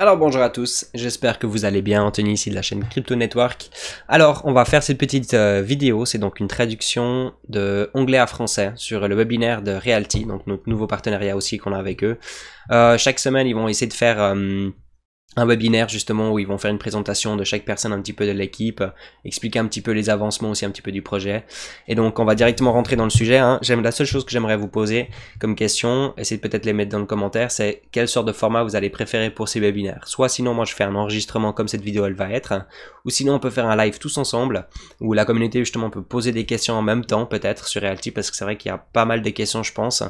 Alors bonjour à tous, j'espère que vous allez bien. Anthony ici de la chaîne Crypto Network. Alors on va faire cette petite vidéo, c'est donc une traduction de anglais à français sur le webinaire de Realt, donc notre nouveau partenariat aussi qu'on a avec eux. Chaque semaine ils vont essayer de faire un webinaire justement où ils vont faire une présentation de chaque personne un petit peu de l'équipe, expliquer un petit peu les avancements aussi un petit peu du projet. Et donc on va directement rentrer dans le sujet. La seule chose que j'aimerais vous poser comme question, essayez de peut-être les mettre dans le commentaire, c'est quelle sorte de format vous allez préférer pour ces webinaires. Soit sinon moi je fais un enregistrement comme cette vidéo elle va être, ou sinon on peut faire un live tous ensemble, où la communauté justement peut poser des questions en même temps peut-être sur Realt, parce que c'est vrai qu'il y a pas mal de questions je pense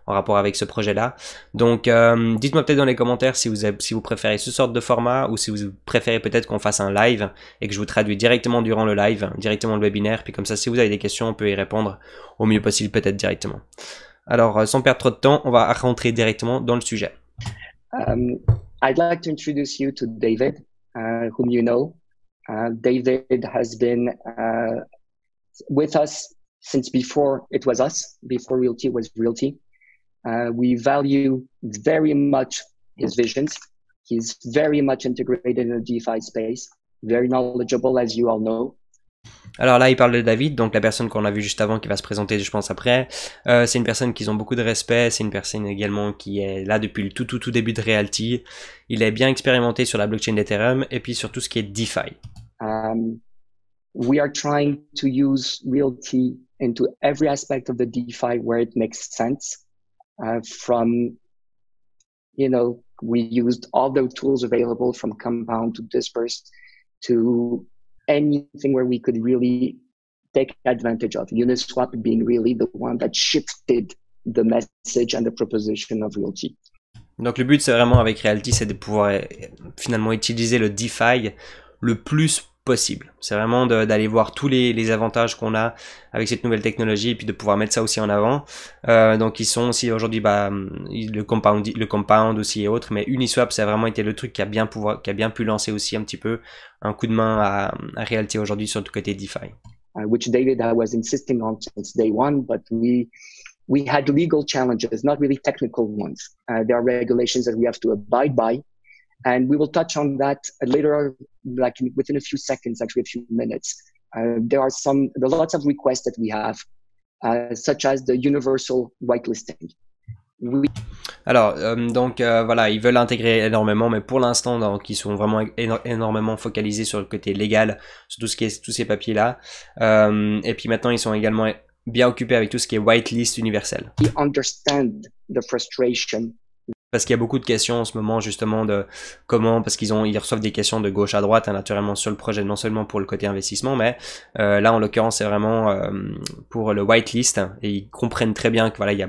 en rapport avec ce projet-là. Donc, dites-moi peut-être dans les commentaires si vous préférez ce sort de format ou si vous préférez peut-être qu'on fasse un live et que je vous traduis directement durant le live, directement le webinaire. Puis comme ça, si vous avez des questions, on peut y répondre au mieux possible peut-être directement. Alors, sans perdre trop de temps, on va rentrer directement dans le sujet. I'd like to introduce you to David, whom you know. David has been with us since before it was us, before Realty was Realty. We value very much his visions. He's very much integrated in the DeFi space, very knowledgeable, as you all know. Alors là, il parle de David, donc la personne qu'on a vue juste avant qui va se présenter, je pense, après. C'est une personne qu'ils ont beaucoup de respect, c'est une personne également qui est là depuis le tout début de Realt. Il est bien expérimenté sur la blockchain d'Ethereum et puis sur tout ce qui est DeFi. We are trying to use Realty into every aspect of the DeFi where it makes sense. From, you know, we used all the tools available from Compound to Disperse to anything where we could really take advantage of. Uniswap being really the one that shifted the message and the proposition of Realty. Donc le but c'est vraiment avec Realt, c'est de pouvoir finalement utiliser le DeFi le plus possible. C'est vraiment d'aller voir tous les avantages qu'on a avec cette nouvelle technologie et puis de pouvoir mettre ça aussi en avant. Donc ils sont aussi aujourd'hui le compound aussi et autres, mais Uniswap ça a vraiment été le truc qui a bien pu lancer aussi un petit peu un coup de main à Realt aujourd'hui sur le côté DeFi. Which David was insisting on since day one, but we had legal challenges, not really technical ones. There are regulations that we have to abide by. And we will touch on that later, like within a few seconds, actually a few minutes. There are lots of requests that we have, such as the universal whitelisting. Alors, voilà, ils veulent intégrer énormément, mais pour l'instant, donc ils sont vraiment énormément focalisés sur le côté légal, sur tout ce qui est tous ces papiers-là. Et puis maintenant, ils sont également bien occupés avec tout ce qui est whitelist universel. We understand the frustration. Parce qu'il y a beaucoup de questions en ce moment justement de comment, parce qu'ils reçoivent des questions de gauche à droite naturellement sur le projet, non seulement pour le côté investissement, mais là en l'occurrence c'est vraiment pour le whitelist et ils comprennent très bien que voilà il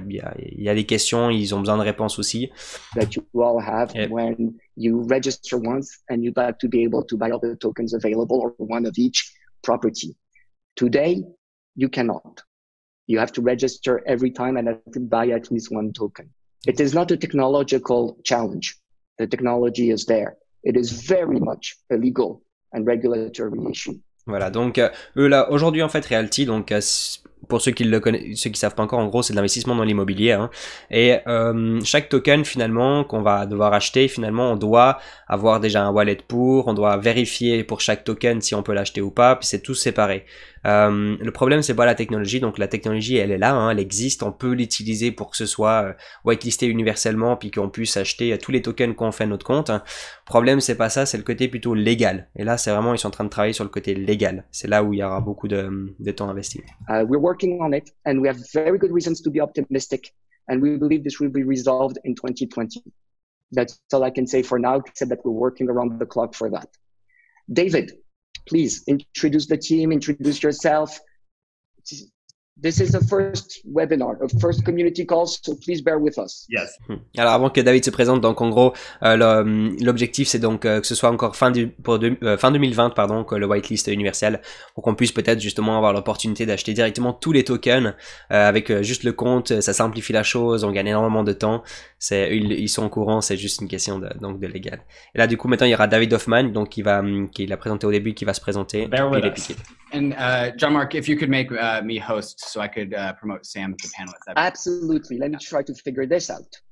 y a des questions, ils ont besoin de réponses aussi. That you all have when you register once and you'd like to be able to buy all the tokens available or one of each property. Today you cannot. You have to register every time and have to buy at least one token. It is not a technological challenge. The technology is there. It is very much a legal and regulatory issue. Voilà, donc eux là, aujourd'hui en fait Realt, donc pour ceux qui le connaissent, ceux qui savent pas encore, en gros c'est de l'investissement dans l'immobilier, hein, et chaque token finalement qu'on va devoir acheter, finalement on doit avoir déjà un wallet on doit vérifier pour chaque token si on peut l'acheter ou pas, puis c'est tout séparé. Le problème c'est pas la technologie, donc la technologie elle est là, hein, elle existe, on peut l'utiliser pour que ce soit whitelisté universellement puis qu'on puisse acheter tous les tokens qu'on fait à notre compte. Le problème c'est pas ça, c'est le côté plutôt légal, et là c'est vraiment ils sont en train de travailler sur le côté légal, c'est là où il y aura beaucoup de temps investi. We're working on it and we have very good reasons to be optimistic and we believe this will be resolved in 2020. That's all I can say for now, except that we're working around the clock for that. David, please introduce the team, introduce yourself. This is the first webinar, a first community call, so please bear with us. Yes. Alors avant que David se présente, donc en gros, l'objectif c'est donc que ce soit encore fin 2020, pardon, que le whitelist universel, pour qu'on puisse peut-être justement avoir l'opportunité d'acheter directement tous les tokens avec juste le compte. Ça simplifie la chose, on gagne énormément de temps. Ils sont au courant, c'est juste une question de légal. Et là du coup maintenant il y aura David Hoffman, donc qui l'a présenté au début, qui va se présenter. Bear with us. And John Mark, if you could make me host so I could promote Sam to the panelists. Absolutely. Let me try to figure this out.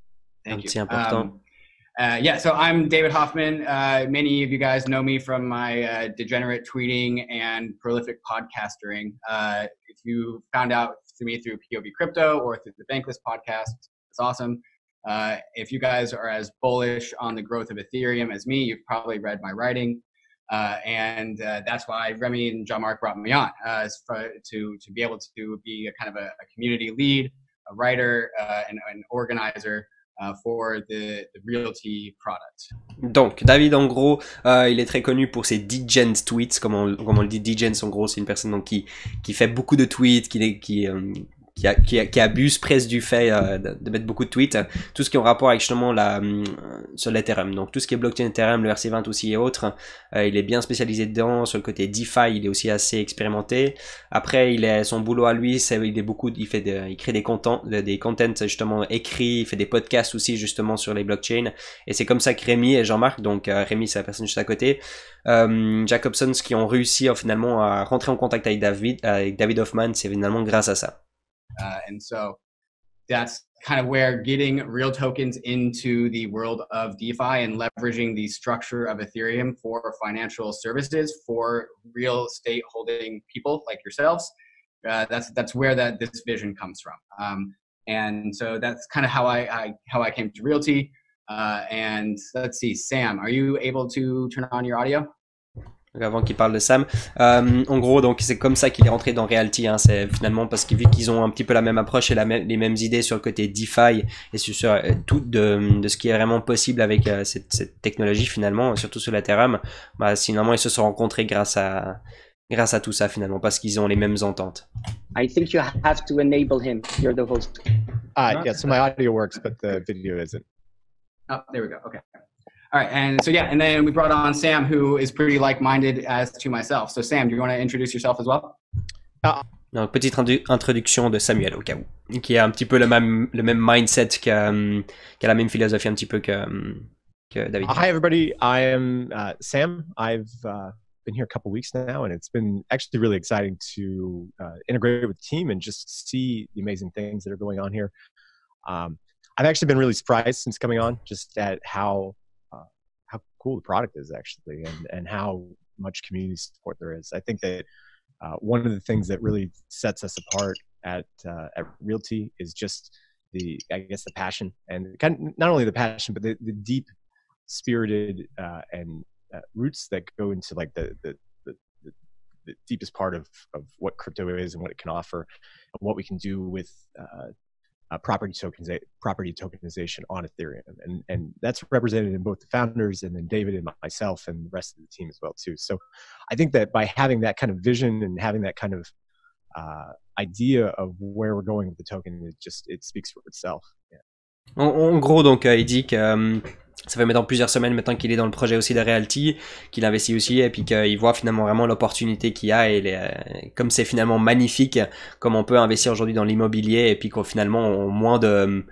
Thank you. C'est important. Yeah, so I'm David Hoffman. Many of you guys know me from my degenerate tweeting and prolific podcastering. If you found out through me through POV Crypto or through the Bankless podcast, it's awesome. If you guys are as bullish on the growth of Ethereum as me, you've probably read my writing. And that's why Remy and Jean-Marc brought me on to be able to be a kind of a community lead, a writer, and an organizer for the Realty product. Donc, David, en gros, il est très connu pour ses degen tweets, comme on le dit. Degen, en gros, c'est une personne donc, qui fait beaucoup de tweets, qui abuse presque du fait de mettre beaucoup de tweets, tout ce qui est en rapport avec justement sur l'Ethereum. Donc tout ce qui est blockchain Ethereum, le RC20 aussi et autres, il est bien spécialisé dedans. Sur le côté DeFi, il est aussi assez expérimenté. Après, son boulot à lui, il crée des contents justement écrits, il fait des podcasts aussi justement sur les blockchains. Et c'est comme ça que Rémi et Jean-Marc, donc Rémi c'est la personne juste à côté, Jacobsons, qui ont réussi finalement à rentrer en contact avec David Hoffman, c'est finalement grâce à ça. And so that's kind of where getting real tokens into the world of DeFi and leveraging the structure of Ethereum for financial services for real estate holding people like yourselves. That's where this vision comes from. And so that's kind of how I came to Realty. And let's see, Sam, are you able to turn on your audio? Avant qu'il parle de Sam, en gros, donc c'est comme ça qu'il est rentré dans Realty, hein, c'est finalement parce que vu qu'ils ont un petit peu la même approche et les mêmes idées sur le côté DeFi et sur tout de ce qui est vraiment possible avec cette technologie finalement, surtout sur l'Ethereum, finalement ils se sont rencontrés grâce à tout ça finalement, parce qu'ils ont les mêmes ententes. I think you have to enable him. You're the host. Yeah, so my audio works, but the video isn't. Oh, there we go. Okay. All right, and so yeah, and then we brought on Sam, who is pretty like-minded as to myself. So Sam, do you want to introduce yourself as well? Donc, petite introduction de Samuel au cas où, qui a un petit peu le même mindset, qui a la même philosophie un petit peu que David. Hi everybody, I am Sam. I've been here a couple weeks now, and it's been actually really exciting to integrate with the team and just see the amazing things that are going on here. I've actually been really surprised since coming on, just at how cool the product is actually, and how much community support there is. I think that one of the things that really sets us apart at Realty is just the passion, and not only the passion, but the deep spirited and roots that go into like the deepest part of what crypto is and what it can offer, and what we can do with property tokenization on Ethereum, and that's represented in both the founders and then David and myself and the rest of the team as well too. So I think that by having that kind of vision and having that kind of idea of where we're going with the token, it speaks for itself. Yeah. En gros, donc il dit que ça fait maintenant plusieurs semaines maintenant qu'il est dans le projet aussi de Realty, qu'il investit aussi, et puis qu'il voit finalement vraiment l'opportunité qu'il y a, et comme c'est finalement magnifique, comme on peut investir aujourd'hui dans l'immobilier, et puis qu'au finalement au moins de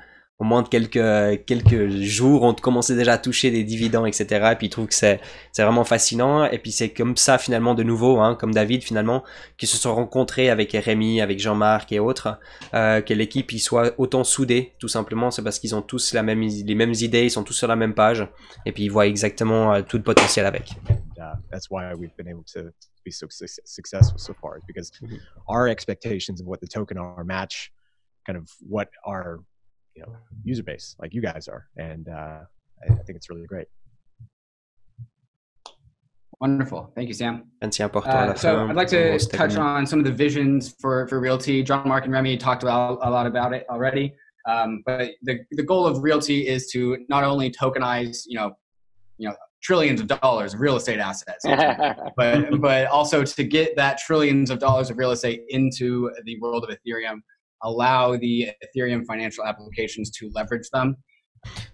quelques jours, on commençait déjà à toucher des dividendes, etc. Et puis il trouve que c'est vraiment fascinant. Et puis c'est comme ça finalement de nouveau, hein, comme David finalement, qui se sont rencontrés avec Rémi, avec Jean-Marc et autres, que l'équipe y soit autant soudée, tout simplement. C'est parce qu'ils ont tous les mêmes idées, ils sont tous sur la même page, et puis ils voient exactement tout le potentiel avec. That's why we've been able to be so successful so far, is because our expectations of what the token are match kind of what our user base, like you guys are, and I think it's really great. Wonderful, thank you, Sam. C'est important. So I'd like to touch on some of the visions for Realty. Jean-Marc and Remy talked a lot about it already, but the goal of Realty is to not only tokenize, trillions of dollars of real estate assets, but also to get that trillions of dollars of real estate into the world of Ethereum, allow the Ethereum financial applications to leverage them.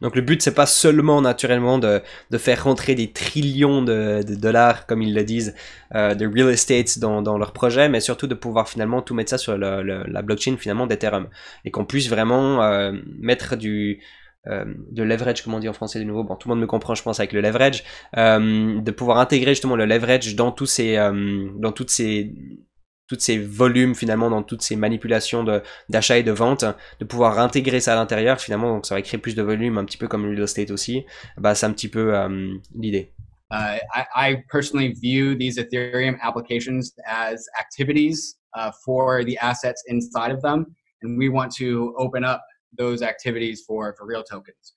Donc le but, c'est pas seulement naturellement de faire rentrer des trillions de dollars, comme ils le disent, de real estate dans leur projet, mais surtout de pouvoir finalement tout mettre ça sur la blockchain finalement d'Ethereum, et qu'on puisse vraiment mettre de leverage, comme on dit en français de nouveau, bon, tout le monde me comprend je pense avec le leverage, de pouvoir intégrer justement le leverage dans toutes ces toutes ces volumes finalement, dans toutes ces manipulations d'achat et de vente, de pouvoir intégrer ça à l'intérieur finalement, donc ça va créer plus de volume, un petit peu comme le real estate aussi. Bah, c'est un petit peu l'idée. I personally view these Ethereum applications as activities for the assets inside of them, and we want to open up those activities for real tokens.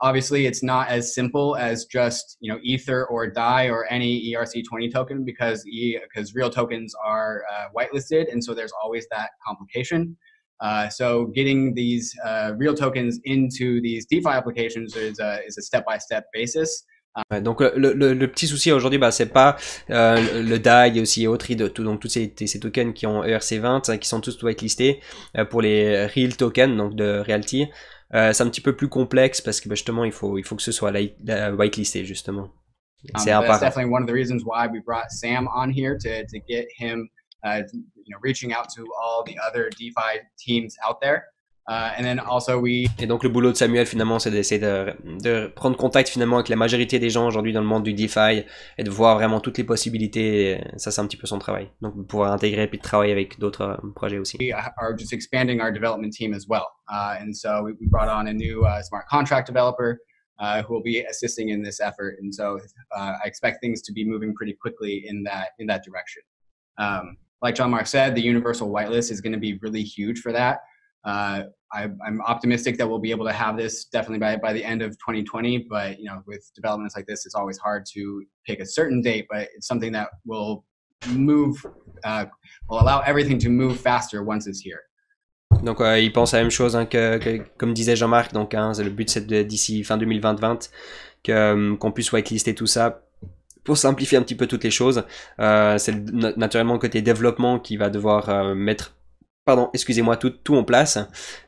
Obviously, it's not as simple as just Ether or DAI or any ERC20 token because real tokens are whitelisted, and so there's always that complication. So getting these real tokens into these DeFi applications is a step-by-step basis. Ouais, donc le petit souci aujourd'hui, bah, c'est pas le DAI et aussi autres, donc tous ces tokens qui ont ERC20 qui sont tous whitelistés pour les Realt tokens, donc de Realty. C'est un petit peu plus complexe parce que bah, justement il faut que ce soit whitelisté justement. C'est that's definitely one of the reasons why we brought Sam on here to get him reaching out to all the other DeFi teams out there. And then also Et donc le boulot de Samuel finalement, c'est d'essayer de prendre contact finalement avec la majorité des gens aujourd'hui dans le monde du DeFi et de voir vraiment toutes les possibilités. Ça, c'est un petit peu son travail. Donc de pouvoir intégrer puis de travailler avec d'autres projets aussi. We are just expanding our development team as well, and so we brought on a new smart contract developer who will be assisting in this effort. And so I expect things to be moving pretty quickly in that direction. Like Jean-Marc said, the universal whitelist is going to be really huge for that. I'm optimistic that we'll be able to have this definitely by the end of 2020, but with developments like this, it's always hard to pick a certain date, but it's something that will allow everything to move faster once it's here. Donc il pense à la même chose hein, que comme disait Jean-Marc, donc le but c'est d'ici fin 2020 qu'on puisse whitelister tout ça pour simplifier un petit peu toutes les choses. C'est naturellement le côté développement qui va devoir mettre tout en place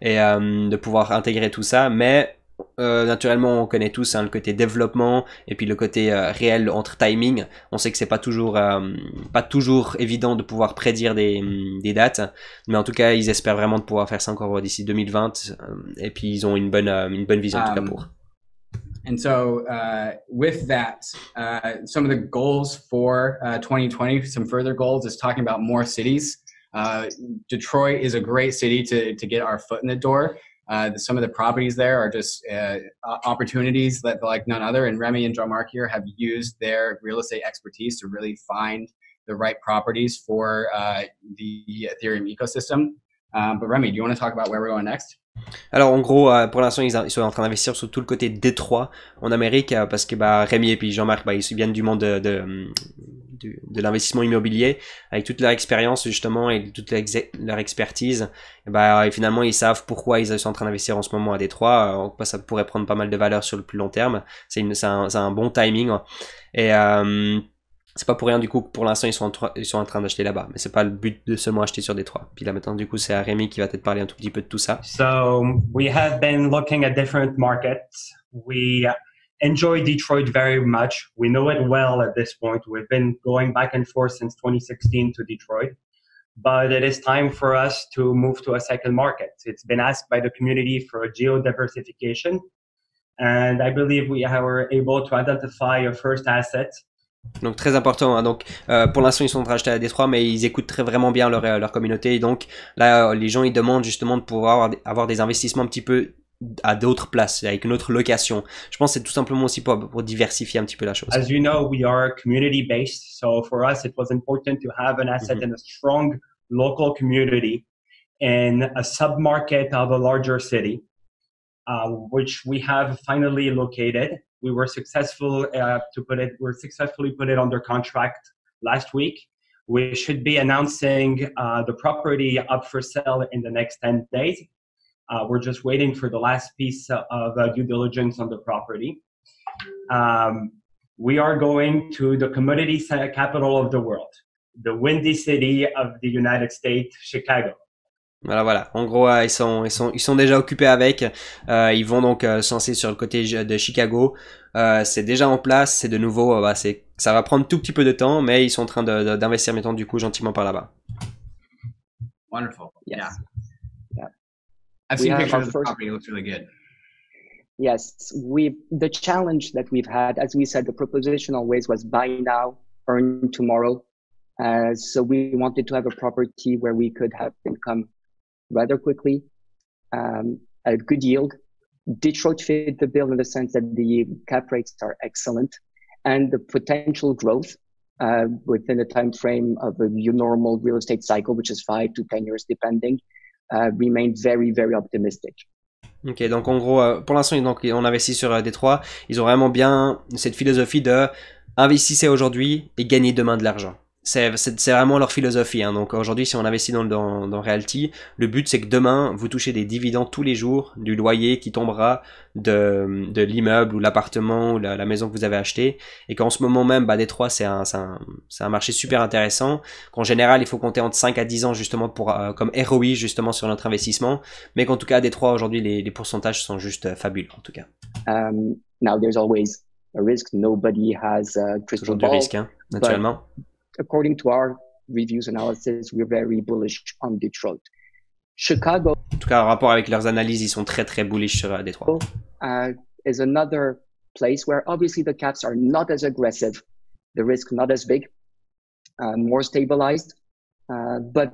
et de pouvoir intégrer tout ça, mais naturellement on connaît tous hein, le côté développement et puis le côté réel entre timing. On sait que c'est pas toujours évident de pouvoir prédire des dates, mais en tout cas ils espèrent vraiment de pouvoir faire ça encore d'ici 2020 et puis ils ont une bonne vision en tout cas pour. And so with that, some of the goals for 2020, some further goals is talking about more cities. Detroit is a great city to get our foot in the door. Some of the properties there are just opportunities that like none other. And Remy and Jean-Marc here have used their real estate expertise to really find the right properties for the Ethereum ecosystem. But Remy, do you want to talk about where we're going next? Alors en gros, pour l'instant ils sont en train d'investir sur tout le côté Détroit en Amérique parce que Rémi et puis Jean-Marc ils viennent du monde de l'investissement immobilier avec toute leur expérience justement et toute leur expertise. Et finalement ils savent pourquoi ils sont en train d'investir en ce moment à Détroit. Ça pourrait prendre pas mal de valeur sur le plus long terme. C'est un bon timing et c'est pas pour rien du coup que pour l'instant ils sont en train d'acheter là-bas, mais c'est pas le but de seulement acheter sur Détroit. Puis là maintenant du coup c'est à Rémi qui va peut-être parler un tout petit peu de tout ça. So we have been looking at different markets. We enjoy Detroit very much. We know it well at this point. We've been going back and forth since 2016 to Detroit, but it is time for us to move to a second market. It's been asked by the community for a geo-diversification, and I believe we were able to identify a first asset. Donc très important, hein. Donc pour l'instant ils sont en train d'acheter à Détroit, mais ils écoutent vraiment bien leur communauté, et donc là les gens ils demandent justement de pouvoir avoir des investissements un petit peu à d'autres places, avec une autre location. Je pense que c'est tout simplement aussi pour diversifier un petit peu la chose. As you know, we are community based, so for us it was important to have an asset in a strong local community in a sub-market of a larger city, which we have finally located. We were successful successfully put it under contract last week. We should be announcing the property up for sale in the next 10 days. We're just waiting for the last piece of due diligence on the property. We are going to the commodity capital of the world, the windy city of the United States, Chicago. Voilà. En gros, ils sont déjà occupés avec. Ils vont donc se lancer sur le côté de Chicago. C'est déjà en place. C'est de nouveau, ça va prendre tout petit peu de temps, mais ils sont en train d'investir maintenant du coup gentiment par là-bas. Wonderful. Yes. Yeah. I've seen pictures of the property. It looks really good. Yes, the challenge that we've had, as we said, the proposition always was buy now, earn tomorrow. So we wanted to have a property where we could have income rather quickly, at a good yield. Detroit fit the bill in the sense that the cap rates are excellent, and the potential growth within a time frame of a normal real estate cycle, which is 5 to 10 years depending, remained very, very optimistic. Ok, donc en gros, pour l'instant, on investit sur Détroit. Ils ont vraiment bien cette philosophie de investissez aujourd'hui et gagnez demain de l'argent. C'est vraiment leur philosophie. Hein. Donc aujourd'hui, si on investit dans Realty, le but c'est que demain, vous touchez des dividendes tous les jours du loyer qui tombera de l'immeuble ou l'appartement ou la maison que vous avez acheté. Et qu'en ce moment même, Détroit, c'est un marché super intéressant. Qu'en général, il faut compter entre 5 à 10 ans justement comme ROI justement sur notre investissement. Mais qu'en tout cas, à Détroit, aujourd'hui, les pourcentages sont juste fabuleux en tout cas. Now, there's always a risk. Nobody has a crystal Toujours ball. du risque, hein, naturellement. According to our reviews analysis, we're very bullish on Detroit. Chicago, en tout cas, en rapport avec leurs analyses, ils sont très très bullish sur Détroit. Is another place where obviously the caps are not as aggressive, the risk not as big, more stabilized, but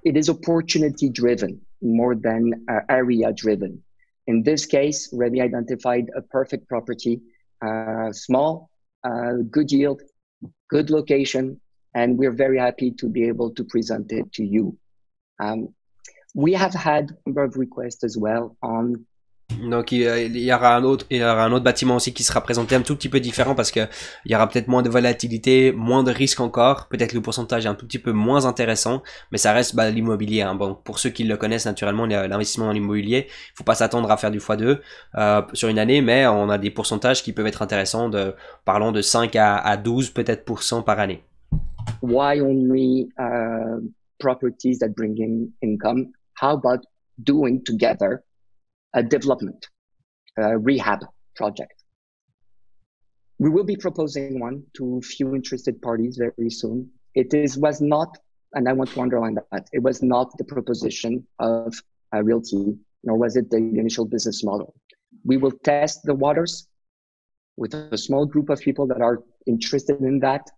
it is opportunity driven more than area driven. In this case, Remy identified a perfect property, small, good yield, good location, and we're very happy to be able to present it to you. We have had a number of requests as well on. Donc il y aura un autre bâtiment aussi qui sera présenté un tout petit peu différent parce que il y aura peut-être moins de volatilité, moins de risques encore, peut-être le pourcentage est un tout petit peu moins intéressant, mais ça reste l'immobilier. Hein. Bon, pour ceux qui le connaissent naturellement, l'investissement dans l'immobilier, il faut pas s'attendre à faire du x2 sur une année, mais on a des pourcentages qui peuvent être intéressants, parlons de 5 à 12 peut-être % par année. Why only properties that bring in income? How about doing together a development, rehab project? We will be proposing one to few interested parties very soon. Was not, and I want to underline that, it was not the proposition of Realty, nor was it the initial business model. We will test the waters with a small group of people that are interested in that,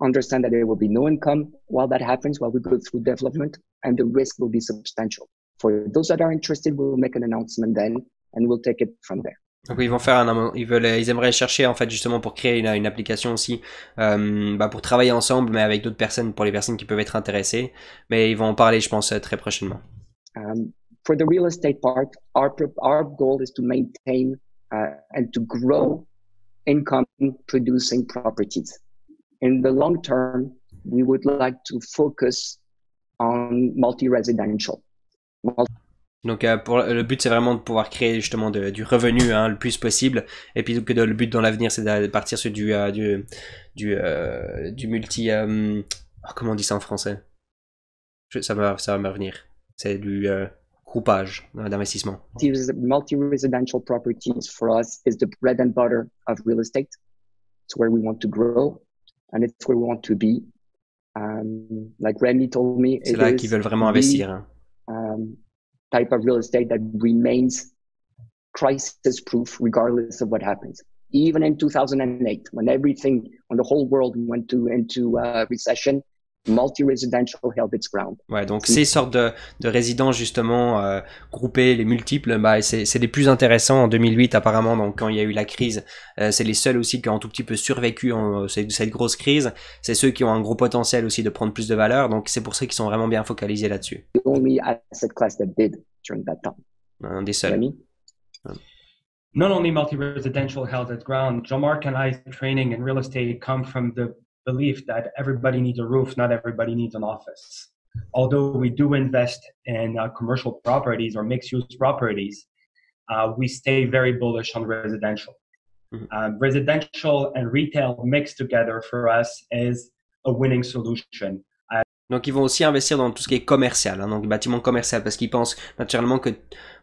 understand that there will be no income while that happens, while we go through development, and the risk will be substantial. For those that are interested, we'll make an announcement then, and we'll take it from there. Donc ils vont faire ils aimeraient chercher en fait justement pour créer une application aussi pour travailler ensemble, mais avec d'autres personnes, pour les personnes qui peuvent être intéressées. Mais ils vont en parler, je pense, très prochainement. For the real estate part, our goal is to maintain and to grow income-producing properties. In the long term, we would like to focus on multi-residential. Donc le but c'est vraiment de pouvoir créer justement du revenu le plus possible, et puis que le but dans l'avenir c'est de partir sur du multi comment on dit ça en français, ça va me revenir, c'est du groupage d'investissement. Multi-residential properties for us is the bread and butter of real estate. It's where we want to grow and it's where we want to be. Like Remy told me, c'est là qu'ils veulent vraiment investir. Hein. Type of real estate that remains crisis proof regardless of what happens. Even in 2008, when the whole world went into recession, multi-residential held its ground. Ouais, donc ces sortes de résidences justement groupées, les multiples, c'est les plus intéressants en 2008 apparemment. Donc quand il y a eu la crise, c'est les seuls aussi qui ont un tout petit peu survécu cette grosse crise. C'est ceux qui ont un gros potentiel aussi de prendre plus de valeur. Donc c'est pour ça qu'ils sont vraiment bien focalisés là-dessus. The only asset class that did during that time. Un des seuls. Not only multi-residential held its ground, Jean-Marc and I's training in real estate come from the belief that everybody needs a roof, not everybody needs an office. Although we do invest in commercial properties or mixed-use properties, we stay very bullish on residential. Mm-hmm. Residential and retail mixed together for us is a winning solution. Donc ils vont aussi investir dans tout ce qui est commercial, hein, donc bâtiment commercial, parce qu'ils pensent naturellement que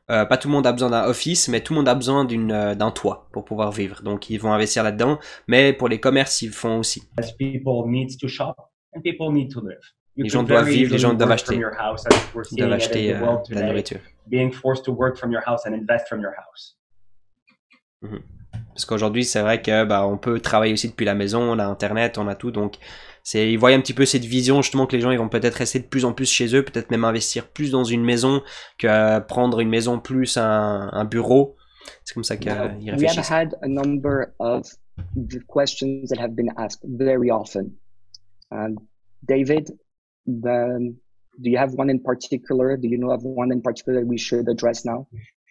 pas tout le monde a besoin d'un office, mais tout le monde a besoin d'un toit pour pouvoir vivre. Donc ils vont investir là-dedans, mais pour les commerces ils font aussi. As people need to shop and people need to live. Les gens doivent vivre, les gens doivent acheter. Ils doivent acheter la nourriture. Being forced to work from your house and invest from your house. Mm-hmm. Parce qu'aujourd'hui, c'est vrai que on peut travailler aussi depuis la maison, on a Internet, on a tout, donc ils voient un petit peu cette vision justement que les gens ils vont peut-être rester de plus en plus chez eux, peut-être même investir plus dans une maison que prendre une maison plus un bureau. C'est comme ça qu'ils réfléchissent. We have had a number of questions that have been asked very often. David, do you have one in particular? Do you know of one in particular we should address now?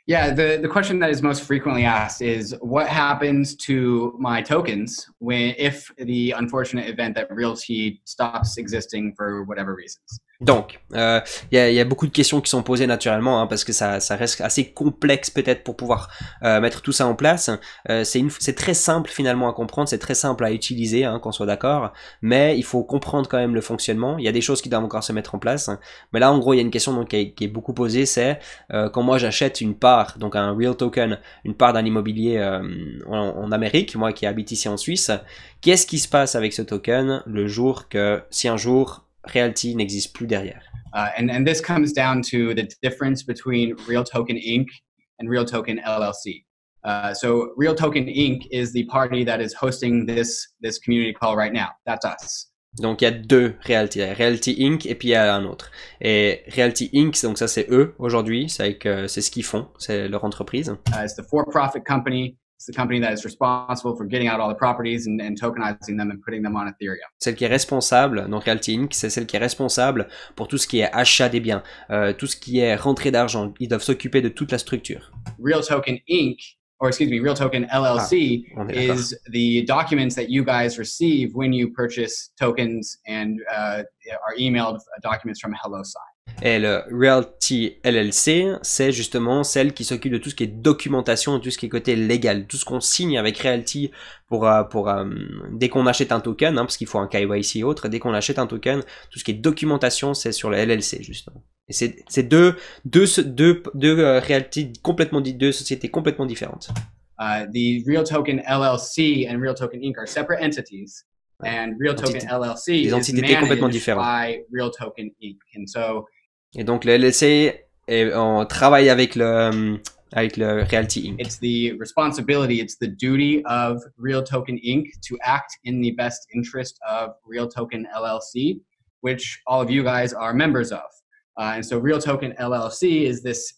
Yeah, the question that is most frequently asked is what happens to my tokens if the unfortunate event that Realty stops existing for whatever reasons. Donc, y a beaucoup de questions qui sont posées naturellement, hein, parce que ça reste assez complexe peut-être pour pouvoir mettre tout ça en place. C'est très simple finalement à comprendre, c'est très simple à utiliser, hein, qu'on soit d'accord, mais il faut comprendre quand même le fonctionnement. Il y a des choses qui doivent encore se mettre en place. Mais là, en gros, il y a une question donc, qui est beaucoup posée, c'est quand moi j'achète une part, donc un real token, une part d'un immobilier en Amérique, moi qui habite ici en Suisse, qu'est-ce qui se passe avec ce token le jour si un jour Realty n'existe plus derrière. And this comes down to the difference between Real Token Inc. and Real Token LLC. So Real Token Inc. is the party that is hosting this community call right now. That's us. Donc il y a deux Realty, Realty Inc. et puis il y a un autre. Et Realty Inc. donc ça c'est eux aujourd'hui, c'est ce qu'ils font, c'est leur entreprise. It's the for-profit company. It's the company that is responsible for getting out all the properties and tokenizing them and putting them on Ethereum. Celle qui est responsable, donc Realty Inc., c'est celle qui est responsable pour tout ce qui est achat des biens, tout ce qui est rentrée d'argent. Ils doivent s'occuper de toute la structure. Real Token Inc., Real Token LLC is the documents that you guys receive when you purchase tokens and are emailed documents from HelloSign. Et le Realty LLC, c'est justement celle qui s'occupe de tout ce qui est documentation, de tout ce qui est côté légal, tout ce qu'on signe avec Realty dès qu'on achète un token, hein, parce qu'il faut un KYC et autres, dès qu'on achète un token, tout ce qui est documentation, c'est sur le LLC justement. Et c'est deux Realty deux sociétés complètement différentes. The Real Token LLC and Real Token Inc. are separate entities. And Real Token LLC is managed by Real Token Inc. Et donc le LLC, on travaille avec le Realty Inc. It's the responsibility, it's the duty of Real Token Inc. to act in the best interest of Real Token LLC, which all of you guys are members of. And so Real Token LLC is this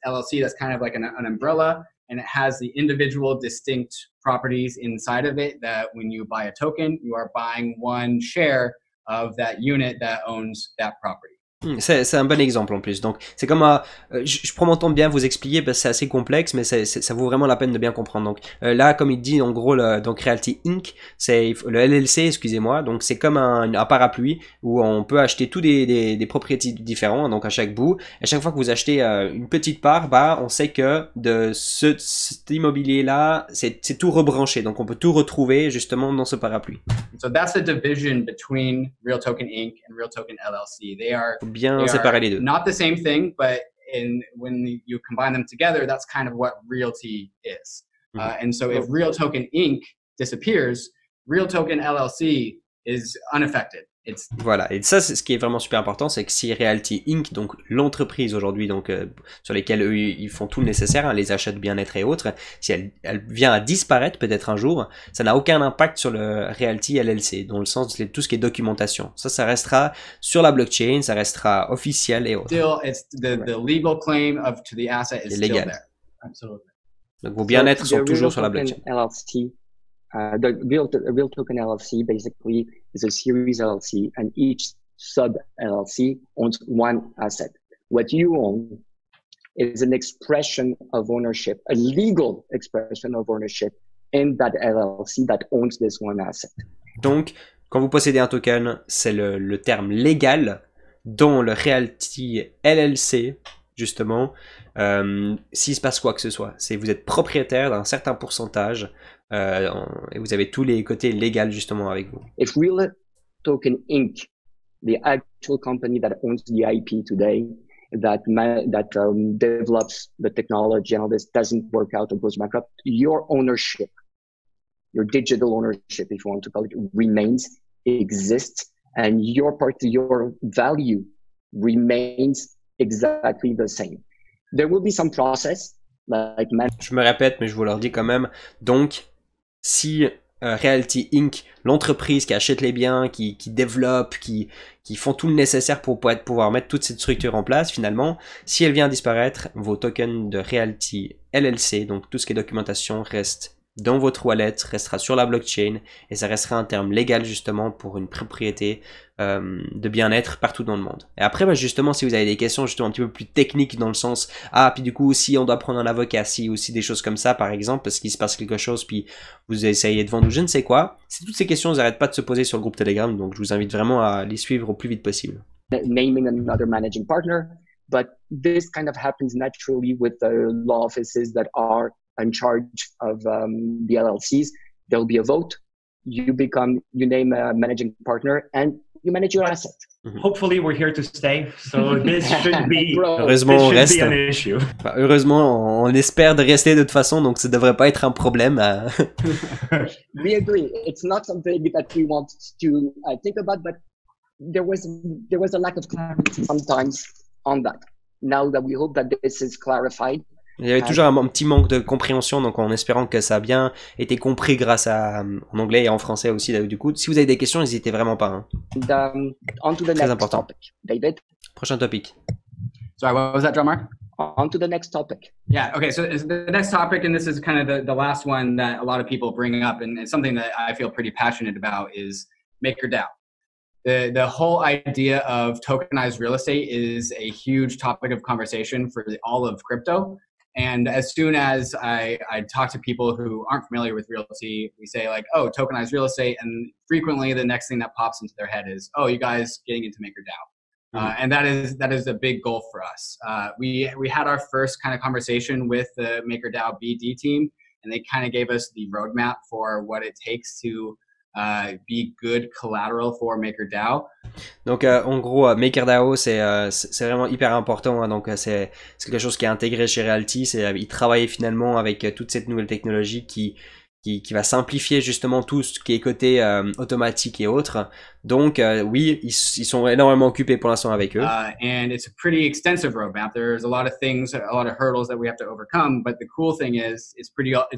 LLC that's kind of like an umbrella, and it has the individual distinct properties inside of it that when you buy a token, you are buying one share of that unit that owns that property. C'est un bon exemple en plus. Donc c'est comme je prends mon temps de bien vous expliquer parce que c'est assez complexe, mais ça vaut vraiment la peine de bien comprendre. Donc là, comme il dit en gros, donc Realty Inc. c'est le LLC, excusez-moi. Donc c'est comme un parapluie où on peut acheter tous des propriétés différents. Donc à chaque bout, à chaque fois que vous achetez une petite part, on sait que de cet immobilier là, c'est tout rebranché. Donc on peut tout retrouver justement dans ce parapluie. So that's the division between Real Token Inc. and Real Token LLC. They are séparer les deux. Not the same thing, but when you combine them together, that's kind of what Realty is. And so if Real Token Inc. disappears, Real Token LLC is unaffected. Voilà, et ça c'est ce qui est vraiment super important, c'est que si Realty Inc., donc l'entreprise aujourd'hui, donc sur lesquelles eux ils font tout le nécessaire, hein, les achats de bien-être et autres, si elle vient à disparaître peut-être un jour, ça n'a aucun impact sur le Realty LLC, dans le sens de tout ce qui est documentation. Ça restera sur la blockchain, ça restera officiel et autres. Still, it's the legal claim to the asset is still there. Absolutely. Donc vos bien-être sont toujours sur la blockchain. LLC, the Real Token LLC basically is a series LLC, and each sub LLC owns one asset. What you own is an expression of ownership, a legal expression of ownership in that LLC that owns this one asset. Donc, quand vous possédez un token, c'est le terme légal dont le Realty LLC, justement, s'il se passe quoi que ce soit, c'est vous êtes propriétaire d'un certain pourcentage et vous avez tous les côtés légaux justement avec vous. If Real Token Inc., the actual company that owns the IP today, that develops the technology and all this doesn't work out or goes bankrupt, your ownership, your digital ownership, if you want to call it, remains, exists, and your value remains exactly the same. There will be some process like Je me répète, mais je vous le redis quand même. Donc, si Realty Inc., l'entreprise qui achète les biens, qui développe, qui font tout le nécessaire pour pouvoir mettre toute cette structure en place, finalement, si elle vient à disparaître, vos tokens de Realty LLC, donc tout ce qui est documentation, reste dans votre wallet, restera sur la blockchain et ça restera un terme légal justement pour une propriété de bien-être partout dans le monde. Et après, bah, justement, si vous avez des questions justement un petit peu plus techniques dans le sens, ah, puis du coup, si on doit prendre un avocat, si aussi des choses comme ça, par exemple, parce qu'il se passe quelque chose, puis vous essayez de vendre ou je ne sais quoi, si toutes ces questions n'arrêtent pas de se poser sur le groupe Telegram, donc je vous invite vraiment à les suivre au plus vite possible. naming another managing partner, but this kind of happens naturally with the law offices that are in charge of the LLCs. There'll be a vote. You name a managing partner, and you manage your asset. Hopefully, we're here to stay, so this should be, heureusement, on reste. An issue. Enfin, heureusement, on espère de rester de toute façon, donc ça devrait pas être un problème. We agree. It's not something that we want to think about, but there was a lack of clarity sometimes on that. Now that we hope that this is clarified. Il y avait toujours un petit manque de compréhension, donc en espérant que ça a bien été compris grâce à en anglais et en français aussi. Du coup, si vous avez des questions, n'hésitez vraiment pas. Hein. On to the Très next important. topic, David. Prochain topic. Sorry, what was that, John Mark? On to the next topic. Yeah, okay, so the next topic, and this is kind of the last one that a lot of people bring up, and it's something that I feel pretty passionate about, is MakerDAO. The whole idea of tokenized real estate is a huge topic of conversation for all of crypto. And as soon as I talk to people who aren't familiar with realty, we say like, oh, tokenized real estate. And frequently the next thing that pops into their head is, oh, you guys getting into MakerDAO. And that is a big goal for us. We had our first kind of conversation with the MakerDAO BD team, and they kind of gave us the roadmap for what it takes to be good collateral for MakerDAO. Donc en gros, MakerDAO c'est vraiment hyper important. Hein, donc c'est quelque chose qui est intégré chez Realty. Ils travaillent finalement avec toute cette nouvelle technologie qui va simplifier justement tout ce qui est côté automatique et autres. Donc oui, ils sont énormément occupés pour l'instant avec eux. And it's a pretty extensive roadmap. There's a lot of things, a lot of hurdles that we have to overcome. But the cool thing is, it's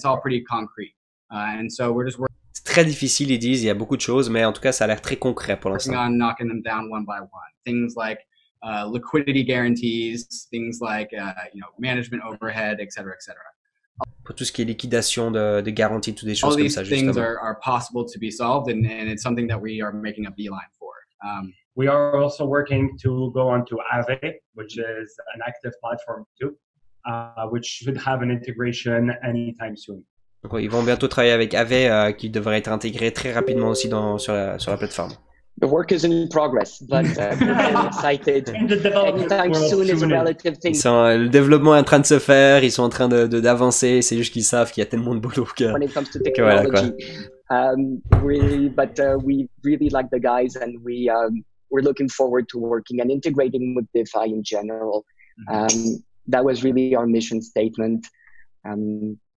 all pretty concrete. And so we're just working. C'est très difficile, ils disent, il y a beaucoup de choses, mais en tout cas, ça a l'air très concret pour l'instant. On knocking them down one by one. Things like liquidity guarantees, things like management overhead, etc., etc. Pour tout ce qui est liquidation de garantie, toutes des choses comme ça, justement. All these things are possible to be solved, and it's something that we are making a beeline for. We are also working to go on to Avec, which is an active platform too, which should have an integration anytime soon. Donc, ils vont bientôt travailler avec Avertissement qui devrait être intégré très rapidement aussi sur la plateforme. The work is in progress, but we're excited. Anytime soon is a relative thing. Le développement est en train de se faire, ils sont en train d'avancer, c'est juste qu'ils savent qu'il y a tellement de boulot que... When it comes to technology. We really like the guys, and we're looking forward to working and integrating with DeFi in general. That was really our mission statement.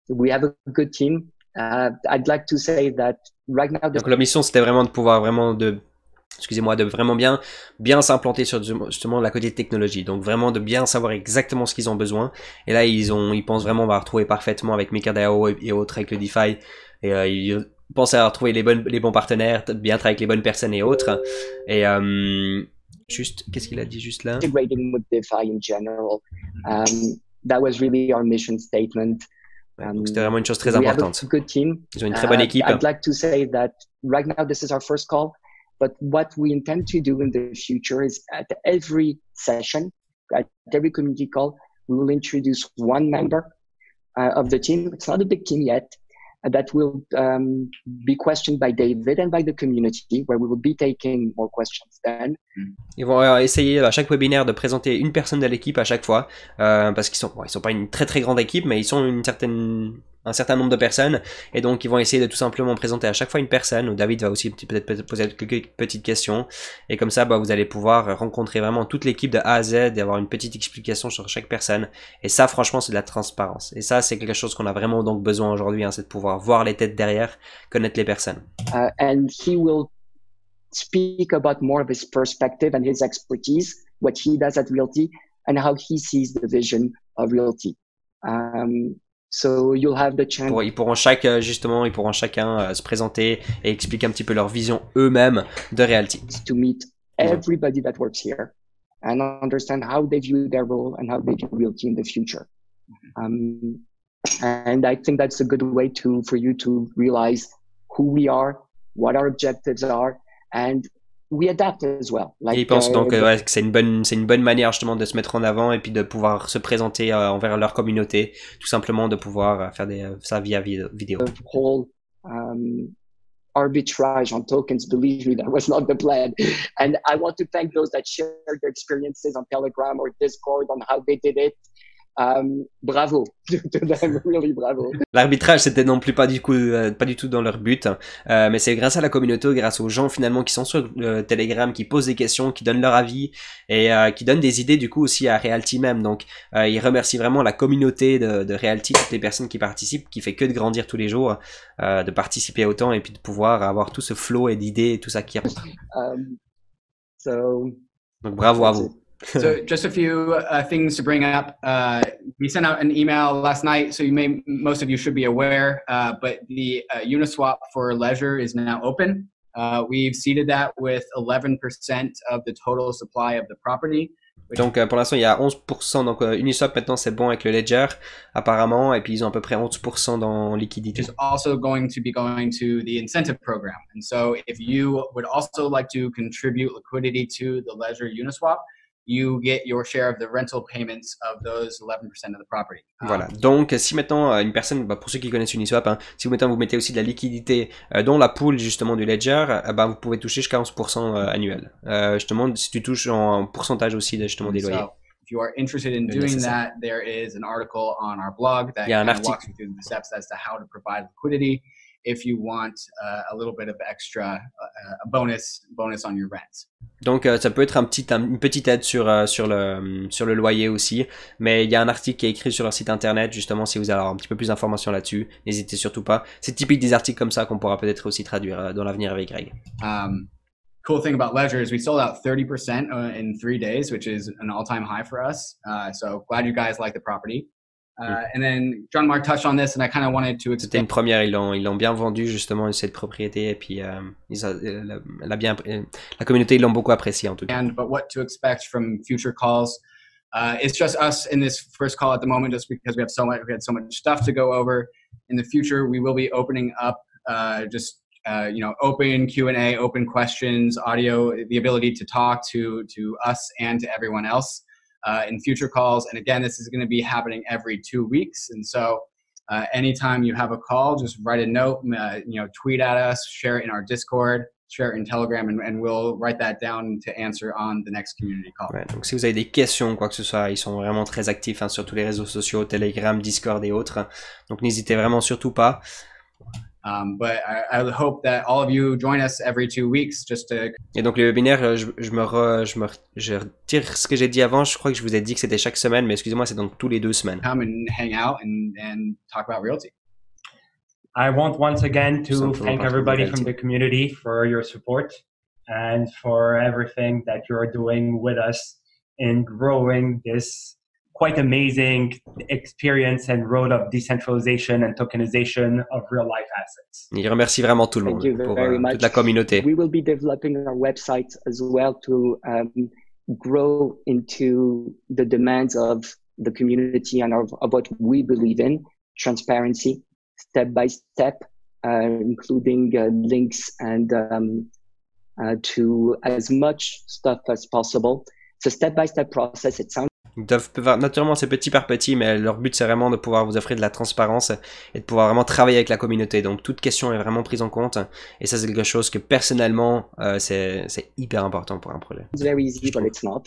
We have a good team. I'd like to say that right now. Donc la mission, c'était vraiment de pouvoir de vraiment bien s'implanter sur justement la côté technologie. Donc vraiment de bien savoir exactement ce qu'ils ont besoin. Et là, ils pensent vraiment avoir retrouvé parfaitement avec MakerDAO et autres, avec le DeFi. Et ils pensent avoir retrouvé les bons partenaires, bien travailler avec les bonnes personnes et autres. Et juste, qu'est-ce qu'il a dit juste là? Integrating with DeFi in general. That was really our mission statement. Donc c'était vraiment une chose très importante. Good team. Ils ont une très bonne équipe. I'd like to say that right now this is our first call, but what we intend to do in the future is at every session, at every community call, we will introduce one member of the team. It's not a big team yet. That will be questioned by David and by the community, where we will be taking more questions then. Ils vont essayer à chaque webinaire de présenter une personne de l'équipe à chaque fois, parce qu'ils sont pas une très grande équipe, mais ils sont un certain nombre de personnes, et donc ils vont essayer de tout simplement présenter à chaque fois une personne, où David va aussi peut-être poser quelques petites questions, et comme ça vous allez pouvoir rencontrer vraiment toute l'équipe de A à Z et avoir une petite explication sur chaque personne, et ça franchement c'est de la transparence, et ça c'est quelque chose qu'on a vraiment donc besoin aujourd'hui, hein, c'est de pouvoir voir les têtes derrière, connaître les personnes. And he will speak about more of his perspective and his expertise, what he does at Realty, and how he sees the vision of Realty. So you'll have the chance. Ils pourront chacun se présenter et expliquer un petit peu leur vision eux-mêmes de Realty. To meet everybody that works here and understand how they view their role and how they view Realty in the future. And I think that's a good way for you to realize who we are, what our objectives are, and we adapt as well. Et ils pensent donc que c'est une bonne manière justement de se mettre en avant et puis de pouvoir se présenter envers leur communauté, tout simplement de pouvoir faire ça via vidéo. The whole arbitrage on tokens, believe me, that was not the plan. And I want to thank those that shared their experiences on Telegram or Discord on how they did it. Bravo to them, really bravo. L'arbitrage, c'était non plus pas du tout dans leur but, mais c'est grâce à la communauté, grâce aux gens finalement qui sont sur Telegram, qui posent des questions, qui donnent leur avis et qui donnent des idées du coup aussi à Realty même. Donc ils remercient vraiment la communauté de Realty, toutes les personnes qui participent, qui fait que de grandir tous les jours, de participer autant et puis de pouvoir avoir tout ce flow et d'idées et tout ça qui rentre. Donc bravo à vous. So just a few things to bring up. We sent out an email last night, so most of you should be aware, but the Uniswap for leisure is now open. We've seeded that with 11% of the total supply of the property. Donc pour l'instant il y a 11%, donc Uniswap maintenant c'est bon avec le Ledger apparemment, et puis ils ont à peu près 11% dans liquidité. Which is also going to be going to the incentive program. And so if you would also like to contribute liquidity to the Ledger Uniswap, you get your share of the rental payments of those 11% of the property. Voilà. Donc, si maintenant une personne, pour ceux qui connaissent Uniswap, si vous mettez aussi de la liquidité dans la pool justement du Ledger, vous pouvez toucher jusqu'à 11% annuel. Justement, si tu touches en pourcentage aussi justement des loyers. So, if you are interested in doing that, there is an article on our blog that walks you through the steps as to how to provide liquidity if you want a little bit of extra bonus on your rents. Donc ça peut être une petite aide sur le loyer aussi, mais il y a un article qui est écrit sur leur site internet justement si vous avez un petit peu plus d'informations là-dessus, n'hésitez surtout pas. C'est typique des articles comme ça qu'on pourra peut-être aussi traduire dans l'avenir avec Greg. Cool thing about Ledger is we sold out 30% in 3 days, which is an all-time high for us. So glad you guys like the property. And then John Mark touched on this, and I kind of wanted to. C'était une première, ils l'ont bien vendu justement cette propriété, et puis la communauté ils l'ont beaucoup apprécié en tout cas. But what to expect from future calls? It's just us in this first call at the moment, just because we had so much stuff to go over. In the future, we will be opening up open Q&A, open questions, audio, the ability to talk to us and to everyone else. In future calls. And again, this is going to be happening every 2 weeks. And so anytime you have a call, just write a note, tweet at us, share it in our Discord, share it in Telegram, and we'll write that down to answer on the next community call. Ouais, donc si vous avez des questions, quoi que ce soit, ils sont vraiment très actifs sur tous les réseaux sociaux, Telegram, Discord et autres. Donc n'hésitez vraiment surtout pas. But I hope that all of you join us every 2 weeks just to. Et donc le webinaire, je retire ce que j'ai dit avant. Je crois que je vous ai dit que c'était chaque semaine, mais excusez-moi, c'est donc tous les 2 semaines. Come and hang out and talk about Realty. I want once again to thank everybody from the community for your support and for everything that you're doing with us in growing this quite amazing experience and road of decentralization and tokenization of real life assets. Il remercie vraiment tout le monde pour toute la communauté. We will be developing our website as well to grow into the demands of the community and of what we believe in, transparency, step by step, including links and to as much stuff as possible. It's a step-by-step process. It sounds. Ils doivent naturellement c'est petit par petit, mais leur but c'est vraiment de pouvoir vous offrir de la transparence et de pouvoir vraiment travailler avec la communauté. Donc toute question est vraiment prise en compte, et ça c'est quelque chose que personnellement c'est hyper important pour un projet. It's very easy, but it's not.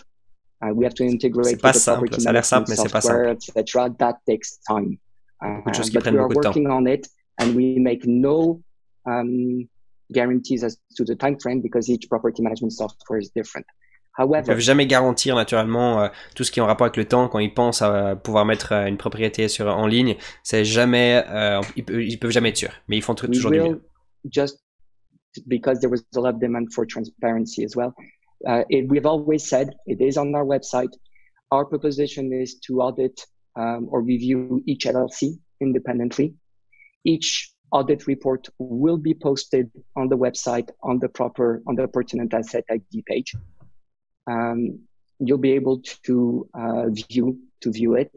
We have to integrate. C'est pas simple, ça a l'air simple, mais c'est pas simple. Etc. That takes time. Beaucoup de choses qui prennent beaucoup de temps. But we are working on it, and we make no guarantees as to the time frame because each property management software is different. Ils ne peuvent jamais garantir naturellement tout ce qui est en rapport avec le temps quand ils pensent à pouvoir mettre une propriété en ligne. C'est jamais, ils peuvent jamais être sûrs, mais ils font toujours du mieux. Just because there was a lot of demand for transparency as well. We've always said, it is on our website, our proposition is to audit or review each LLC independently. Each audit report will be posted on the website on the pertinent asset ID page. You'll be able to view it.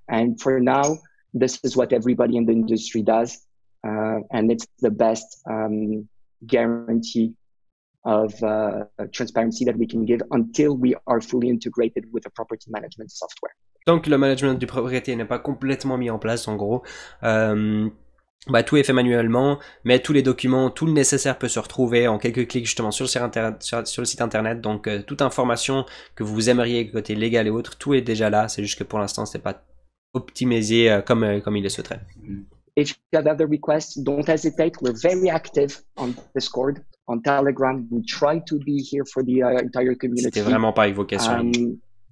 And for now, this is what everybody in the industry does. And it's the best guarantee of transparency that we can give until we are fully integrated with a property management software. Tant que le management du propriété n'est pas complètement mis en place, en gros, tout est fait manuellement, mais tous les documents, tout le nécessaire peut se retrouver en quelques clics justement sur le site internet. Donc toute information que vous aimeriez côté légal et autres, tout est déjà là. C'est juste que pour l'instant, c'est pas optimisé comme il le souhaiterait. If you have other requests, don't hesitate. We're very active on Discord, on Telegram. We try to be here for the entire community. C'était vraiment par évocation.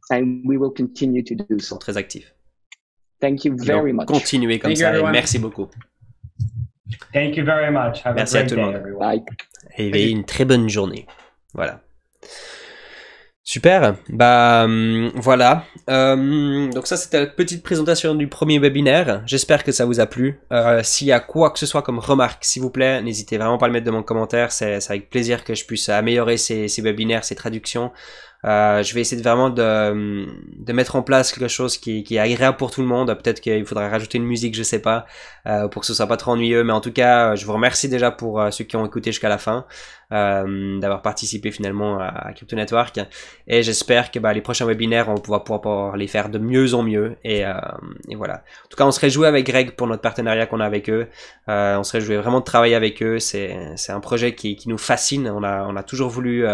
And we will continue to do so. Ils sont très actifs. Thank you very much. Continuez comme ça et merci beaucoup. Thank you very much. Have Merci a à tout great le day, monde. everyone. Bye. Et ayez une très bonne journée. Voilà. Super, voilà, donc ça c'était la petite présentation du premier webinaire, j'espère que ça vous a plu. S'il y a quoi que ce soit comme remarque, s'il vous plaît, n'hésitez vraiment pas à le mettre dans mon commentaire, c'est avec plaisir que je puisse améliorer ces webinaires, ces traductions. Je vais essayer vraiment de mettre en place quelque chose qui est agréable pour tout le monde. Peut-être qu'il faudra rajouter une musique, je sais pas, pour que ce soit pas trop ennuyeux. Mais en tout cas, je vous remercie déjà pour ceux qui ont écouté jusqu'à la fin, d'avoir participé finalement à Crypto Network. Et j'espère que les prochains webinaires, on va pouvoir les faire de mieux en mieux. Et voilà. En tout cas, on se réjouit avec Greg pour notre partenariat qu'on a avec eux. On se réjouit vraiment de travailler avec eux. C'est un projet qui nous fascine. On a toujours voulu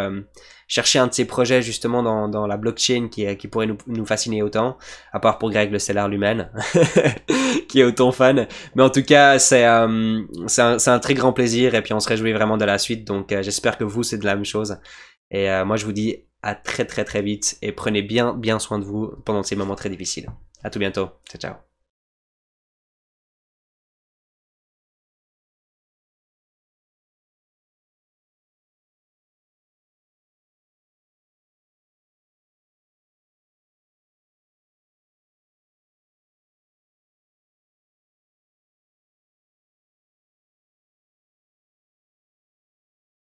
chercher un de ces projets justement dans la blockchain qui pourrait nous fasciner autant, à part pour Greg le seller lui-même, qui est autant fan. Mais en tout cas, c'est un très grand plaisir et puis on se réjouit vraiment de la suite. Donc j'espère que vous, c'est de la même chose. Et moi, je vous dis à très vite et prenez bien soin de vous pendant ces moments très difficiles. À tout bientôt. Ciao, ciao.